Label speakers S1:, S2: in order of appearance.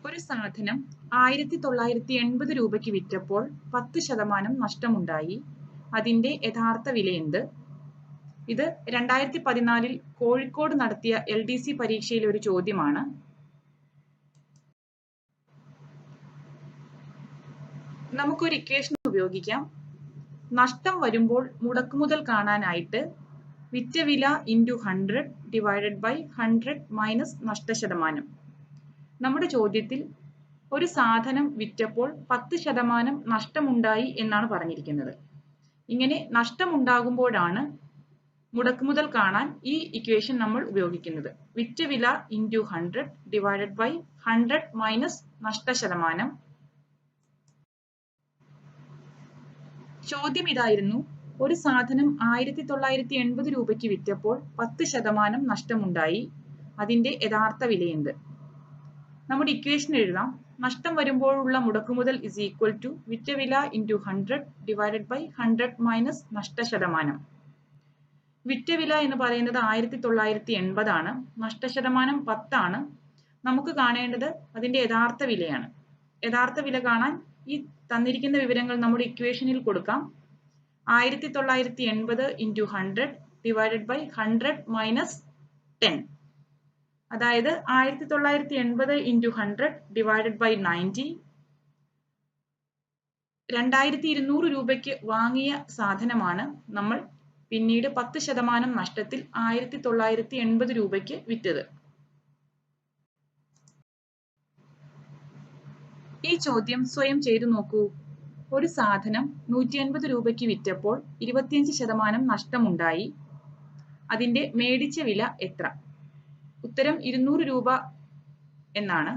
S1: ഒരു സാധനം 1980 രൂപയ്ക്ക് വിറ്റപ്പോൾ 10% നഷ്ടമുണ്ടായി. അതിന്റെ യഥാർത്ഥ വില എന്ത്? ഇത് 2014 കോഴിക്കോട് നടത്തിയ LDC പരീക്ഷയിലെ ഒരു ചോദ്യമാണ്. നമുക്കൊരു ഇക്വേഷൻ ഉപയോഗിക്കാം. നഷ്ടം വരുമ്പോൾ മുടക്കുമുതൽ കാണാനായിട്ട് വിറ്റ വില ഇൻറ്റു 100 ഡിവൈഡഡ് ബൈ 100 മൈനസ് നഷ്ടശതമാനം. നമ്മുടെ ചോദ്യത്തിൽ ഒരു സാധനം വിറ്റപ്പോൾ 10% നഷ്ടമുണ്ടായി എന്നാണ് പറഞ്ഞിരിക്കുന്നത്. ഇങ്ങനെ നഷ്ടമുണ്ടാകുമ്പോഴാണ് മുടക്കുമുതൽ കാണാൻ ഈ ഇക്വേഷൻ നമ്മൾ ഉപയോഗിക്കുന്നത്. വിറ്റ വില ഇൻറ്റു 100 ഡിവൈഡഡ് ബൈ 100 മൈനസ് നഷ്ടശതമാനം. ചോദ്യം ഇതായിരുന്നു: ഒരു സാധനം 1980 രൂപയ്ക്ക് വിറ്റപ്പോൾ 10% നഷ്ടമുണ്ടായി. അതിന്റെ യഥാർത്ഥ വില എന്ത്? നമ്മുടെ ഇക്വേഷൻ എഴുതാം. നഷ്ടം വരുമ്പോഴുള്ള മുടക്കുമുതൽ ഇസ് ഈക്വൽ ടു വിറ്റ വില ഇൻറ്റു 100 ഡിവൈഡഡ് ബൈ 100 മൈനസ് നഷ്ടശതമാനം. വിറ്റ വില എന്ന് പറയുന്നത് 1980 ആണ്. നഷ്ടശതമാനം 10 ആണ്. നമുക്ക് കാണേണ്ടത് അതിന്റെ യഥാർത്ഥ വിലയാണ്. യഥാർത്ഥ വില കാണാൻ ഈ തന്നിരിക്കുന്ന വിവരങ്ങൾ നമ്മുടെ ഇക്വേഷനിൽ കൊടുക്കാം. 1980 ഇൻറ്റു 100 ഡിവൈഡഡ് ബൈ 100 മൈനസ് 10. അതായത് 1980 ഇൻറ്റു 100 ഡിവൈഡഡ് ബൈ 90. 2200 രൂപയ്ക്ക് വാങ്ങിയ സാധനമാണ് നമ്മൾ പിന്നീട് 10% നഷ്ടത്തിൽ 1980 രൂപയ്ക്ക് വിറ്റത്. ഈ ചോദ്യം സ്വയം ചെയ്തു നോക്കൂ. ഒരു സാധനം 150 രൂപയ്ക്ക് വിറ്റപ്പോൾ 25% നഷ്ടമുണ്ടായി. അതിന്റെ മേടിച്ച വില എത്ര? ഉത്തരം 200 രൂപ എന്നാണ്.